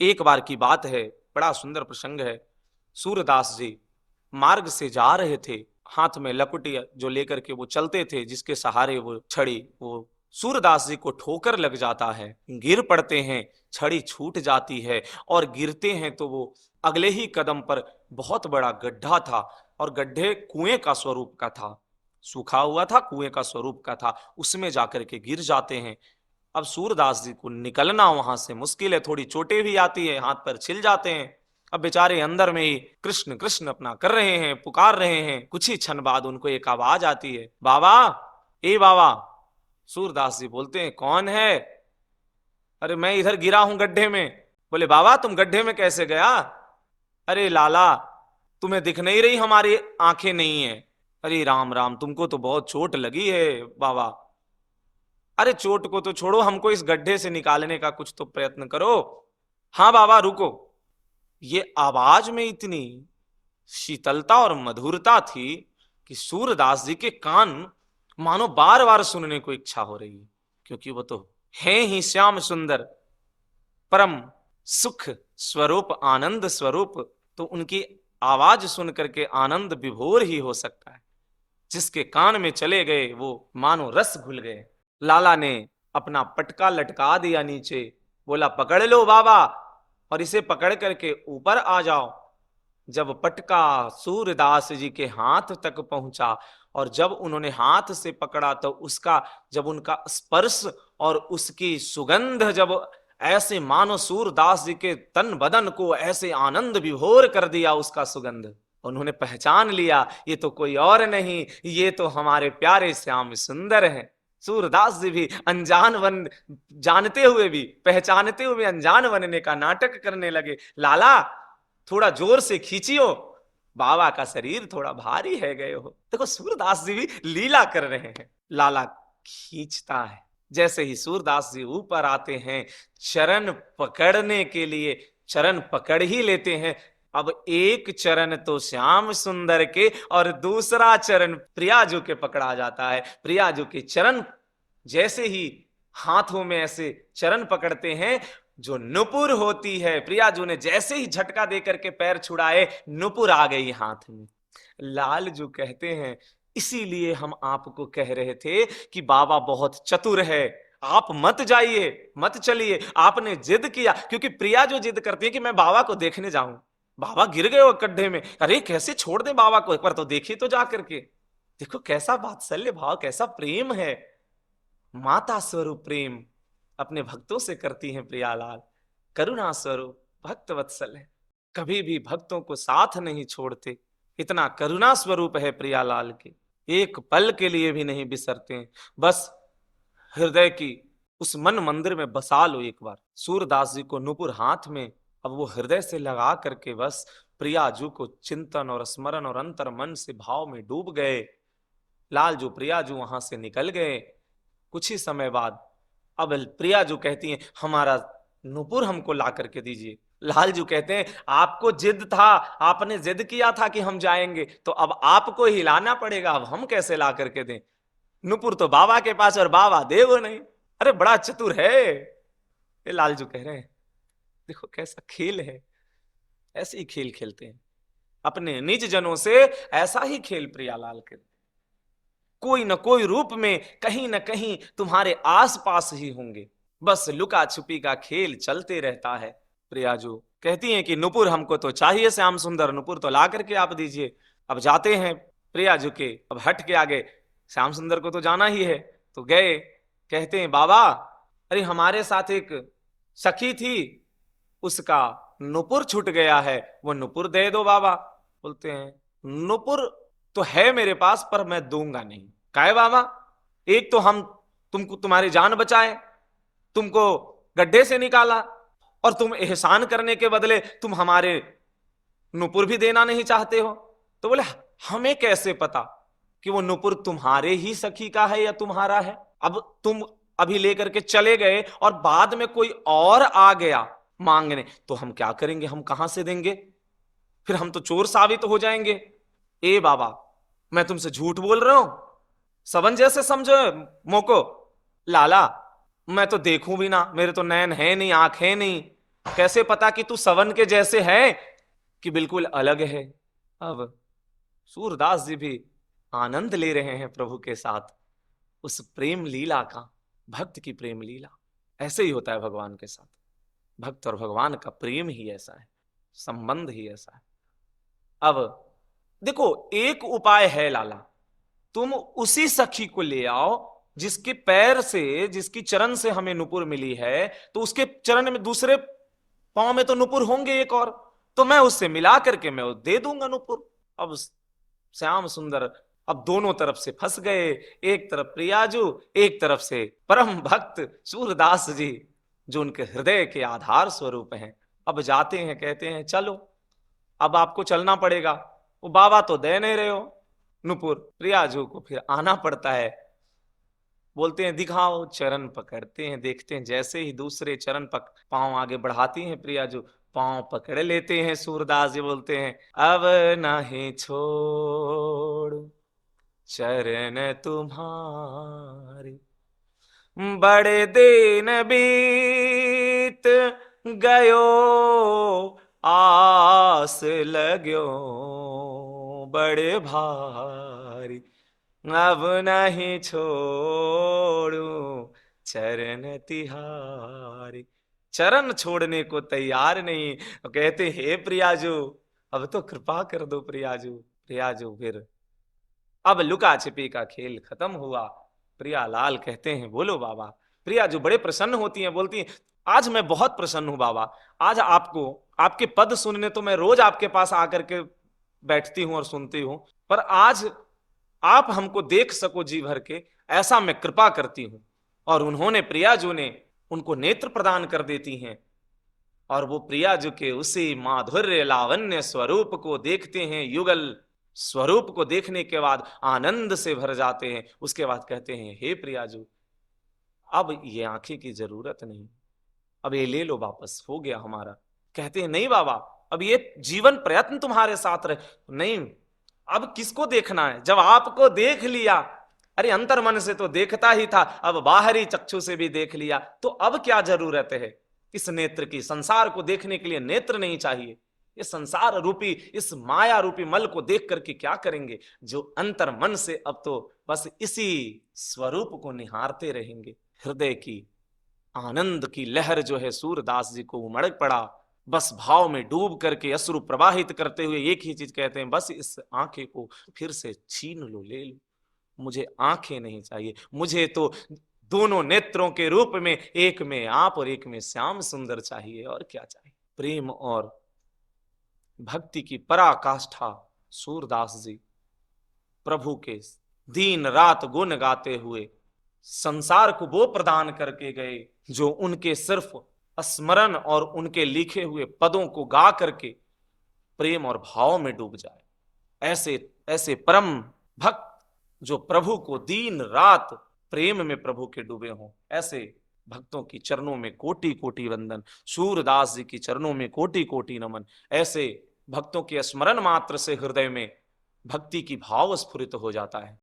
एक बार की बात है, बड़ा सुंदर प्रसंग है। सूरदास जी मार्ग से जा रहे थे, हाथ में लकुटी जो लेकर के वो चलते थे, जिसके सहारे वो छड़ी, वो सूरदास जी को ठोकर लग जाता है, गिर पड़ते हैं, छड़ी छूट जाती है और गिरते हैं तो वो अगले ही कदम पर बहुत बड़ा गड्ढा था और गड्ढे कुएं का स्वरूप का था, सूखा हुआ था, कुएं का स्वरूप का था, उसमें जाकर के गिर जाते हैं। अब सूरदास जी को निकलना वहां से मुश्किल है, थोड़ी चोटें भी आती है, हाथ पैर छिल जाते हैं। अब बेचारे अंदर में ही कृष्ण कृष्ण अपना कर रहे हैं, पुकार रहे हैं। कुछ ही क्षण बाद उनको एक आवाज आती है, बाबा, ए बाबा। सूरदास जी बोलते हैं, कौन है? अरे मैं इधर गिरा हूं गड्ढे में। बोले, बाबा तुम गड्ढे में कैसे गया? अरे लाला, तुम्हें दिख नहीं रही हमारी आंखें नहीं है। अरे राम राम, तुमको तो बहुत चोट लगी है बाबा। अरे चोट को तो छोड़ो, हमको इस गड्ढे से निकालने का कुछ तो प्रयत्न करो। हाँ बाबा रुको। ये आवाज में इतनी शीतलता और मधुरता थी कि सूरदास जी के कान मानो बार बार सुनने को इच्छा हो रही है, क्योंकि वो तो है ही श्याम सुंदर, परम सुख स्वरूप, आनंद स्वरूप। तो उनकी आवाज सुन करके आनंद विभोर ही हो सकता है। जिसके कान में चले गए वो मानो रस घुल गए। लाला ने अपना पटका लटका दिया नीचे, बोला, पकड़ लो बाबा और इसे पकड़ करके ऊपर आ जाओ। जब पटका सूरदास जी के हाथ तक पहुंचा और जब उन्होंने हाथ से पकड़ा तो उसका, जब उनका स्पर्श और उसकी सुगंध जब ऐसे मानो सूरदास जी के तन बदन को ऐसे आनंद विभोर कर दिया, उसका सुगंध, उन्होंने पहचान लिया, ये तो कोई और नहीं, ये तो हमारे प्यारे श्याम सुंदर हैं। सूरदास जी भी अनजान बन, जानते हुए भी, पहचानते हुए अनजान बनने का नाटक करने लगे। लाला थोड़ा जोर से खींचियो, बाबा का शरीर थोड़ा भारी है गए हो। देखो सूरदास जी भी लीला कर रहे हैं। लाला खींचता है। जैसे ही सूरदास जी ऊपर आते हैं, चरण पकड़ने के लिए चरण पकड़ ही लेते हैं। अब एक चरण तो श्याम सुंदर के और दूसरा चरण प्रियाजू के पकड़ा जाता है। प्रियाजू के चरण जैसे ही हाथों में ऐसे चरण पकड़ते हैं, जो नुपुर होती है, प्रियाजू ने जैसे ही झटका देकर के पैर छुड़ाए, नुपुर आ गई हाथ में। लालजू कहते हैं, इसीलिए हम आपको कह रहे थे कि बाबा बहुत चतुर है, आप मत जाइए, मत चलिए। आपने जिद किया, क्योंकि प्रिया जो जिद करती है कि मैं बाबा को देखने जाऊं, बाबा गिर गए वो गड्ढे में, अरे कैसे छोड़ दे बाबा को, एक बार तो देखिए तो जा करके। देखो कैसा वात्सल्य भाव, कैसा प्रेम है, माता स्वरूप प्रेम अपने भक्तों से करती हैं प्रियालाल। करुणा स्वरूप भक्त वत्सल है, कभी भी भक्तों को साथ नहीं छोड़ते। इतना करुणा स्वरूप है प्रियालाल के, एक पल के लिए भी नहीं बिसरते हैं। बस हृदय की उस मन मंदिर में बसा लो एक बार। सूरदास जी को नुपुर हाथ में, अब वो हृदय से लगा करके बस प्रियाजू को चिंतन और स्मरण और अंतर मन से भाव में डूब गए। लालजू प्रियाजू वहां से निकल गए। कुछ ही समय बाद अब प्रियाजू कहती हैं, हमारा नुपुर हमको ला करके दीजिए। लालजू कहते हैं, आपको जिद था, आपने जिद किया था कि हम जाएंगे, तो अब आपको ही लाना पड़ेगा, अब हम कैसे ला करके दें? नुपुर तो बाबा के पास और बाबा दे वो नहीं। अरे बड़ा चतुर है ये लालजू कह रहे हैं। देखो कैसा खेल है, ऐसे ही खेल खेलते हैं अपने निज जनों से, ऐसा ही खेल प्रियालाल के, कोई न कोई रूप में कहीं न कहीं तुम्हारे आसपास ही होंगे। बस लुका छुपी का खेल चलते रहता है। प्रियाजू कहती हैं कि नुपुर हमको तो चाहिए श्याम सुंदर, नुपुर तो ला करके आप दीजिए। अब जाते हैं प्रियाजू के, अब हट के आगे श्याम सुंदर को तो जाना ही है, तो गए। कहते हैं, बाबा अरे हमारे साथ एक सखी थी, उसका नुपुर छूट गया है, वो नुपुर दे दो बाबा। बोलते हैं, नुपुर तो है मेरे पास पर मैं दूंगा नहीं। काहे बाबा? एक तो हम तुमको, तुम्हारी जान बचाए, तुमको गड्ढे से निकाला, और तुम एहसान करने के बदले तुम हमारे नुपुर भी देना नहीं चाहते हो। तो बोले, हमें कैसे पता कि वो नुपुर तुम्हारे ही सखी का है या तुम्हारा है? अब तुम अभी लेकर के चले गए और बाद में कोई और आ गया मांगने, तो हम क्या करेंगे? हम कहां से देंगे? फिर हम तो चोर साबित हो जाएंगे। ए बाबा, मैं तुमसे झूठ बोल रहा हूं, सबन जैसे समझो मोको। लाला मैं तो देखूं भी ना, मेरे तो नैन है नहीं, आंख है नहीं, कैसे पता कि तू सवन के जैसे है कि बिल्कुल अलग है। अब सूरदास जी भी आनंद ले रहे हैं प्रभु के साथ उस प्रेम लीला का, भक्त की प्रेम लीला। ऐसे ही होता है भगवान के साथ, भक्त और भगवान का प्रेम ही ऐसा है, संबंध ही ऐसा है। अब देखो, एक उपाय है लाला, तुम उसी सखी को ले आओ जिसके पैर से, जिसकी चरण से हमें नुपुर मिली है, तो उसके चरण में, दूसरे पांव में तो नुपुर होंगे एक और, तो मैं उससे मिला करके मैं वो दे दूंगा नुपुर। अब श्याम सुंदर अब दोनों तरफ से फंस गए, एक तरफ प्रियाजू, एक तरफ से परम भक्त सूरदास जी जो उनके हृदय के आधार स्वरूप हैं। अब जाते हैं, कहते हैं चलो अब आपको चलना पड़ेगा, वो बाबा तो दे नहीं रहे हो नुपुर, प्रियाजू को फिर आना पड़ता है। बोलते हैं दिखाओ, चरण पकड़ते हैं, देखते हैं जैसे ही दूसरे चरण पक पांव आगे बढ़ाती हैं प्रियाजू, पांव पकड़ लेते हैं सूरदास जी, बोलते हैं अब नहीं छोड़ चरण तुम्हारे, बड़े दिन बीत गयो आस लगयो बड़े भारी, अब नहीं छोड़ू चरण तिहारी। चरण छोड़ने को तैयार नहीं, कहते हे प्रियाजू अब तो कृपा कर दो प्रियाजू। प्रियाजू फिर अब लुका छिपी का खेल खत्म हुआ। प्रियालाल कहते हैं बोलो बाबा। प्रियाजू बड़े प्रसन्न होती हैं, बोलती हैं आज मैं बहुत प्रसन्न हूं बाबा, आज आपको, आपके पद सुनने तो मैं रोज आपके पास आकर के बैठती हूं और सुनती हूं, पर आज आप हमको देख सको जी भर के, ऐसा मैं कृपा करती हूं। और उन्होंने, प्रियाजू ने उनको नेत्र प्रदान कर देती हैं, और वो प्रियाजू के उसी माधुर्य लावण्य स्वरूप को देखते हैं, युगल स्वरूप को देखने के बाद आनंद से भर जाते हैं। उसके बाद कहते हैं हे प्रियाजू अब ये आंखें की जरूरत नहीं, अब ये ले लो वापस, हो गया हमारा। कहते हैं नहीं बाबा, अब ये जीवन प्रयत्न तुम्हारे साथ रहे। नहीं, अब किसको देखना है, जब आपको देख लिया, अरे अंतर मन से तो देखता ही था, अब बाहरी चक्षु से भी देख लिया, तो अब क्या जरूरत है इस नेत्र की। संसार को देखने के लिए नेत्र नहीं चाहिए, ये संसार रूपी, इस माया रूपी मल को देख करके क्या करेंगे, जो अंतर मन से अब तो बस इसी स्वरूप को निहारते रहेंगे। हृदय की आनंद की लहर जो है सूरदास जी को उमड़ पड़ा, बस भाव में डूब करके अश्रु प्रवाहित करते हुए एक ही चीज कहते हैं, बस इस आंखें को फिर से छीन लो, ले लो, मुझे आंखें नहीं चाहिए, मुझे तो दोनों नेत्रों के रूप में, एक में आप और एक में श्याम सुंदर चाहिए, और क्या चाहिए। प्रेम और भक्ति की पराकाष्ठा सूरदास जी प्रभु के दिन रात गुण गाते हुए संसार को वो प्रदान करके गए जो उनके सिर्फ स्मरण और उनके लिखे हुए पदों को गा करके प्रेम और भाव में डूब जाए। ऐसे ऐसे परम भक्त जो प्रभु को दिन रात प्रेम में प्रभु के डूबे हों, ऐसे भक्तों की चरणों में कोटि कोटि वंदन, सूरदास जी की चरणों में कोटि कोटि नमन। ऐसे भक्तों के स्मरण मात्र से हृदय में भक्ति की भाव स्फुरित हो जाता है।